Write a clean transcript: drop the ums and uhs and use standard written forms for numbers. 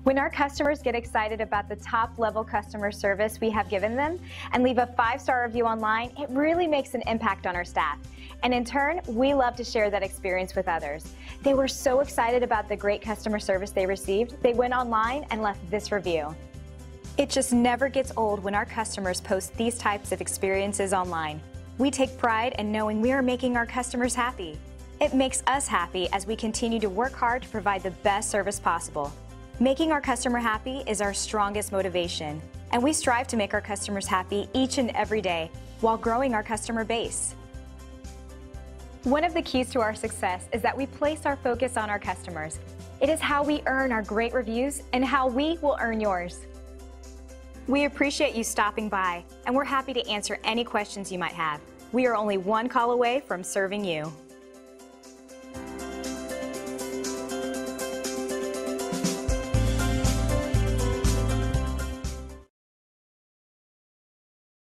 When our customers get excited about the top-level customer service we have given them and leave a 5-star review online, it really makes an impact on our staff. And in turn, we love to share that experience with others. They were so excited about the great customer service they received, they went online and left this review. It just never gets old when our customers post these types of experiences online. We take pride in knowing we are making our customers happy. It makes us happy as we continue to work hard to provide the best service possible. Making our customer happy is our strongest motivation, and we strive to make our customers happy each and every day while growing our customer base. One of the keys to our success is that we place our focus on our customers. It is how we earn our great reviews and how we will earn yours. We appreciate you stopping by, and we're happy to answer any questions you might have. We are only one call away from serving you.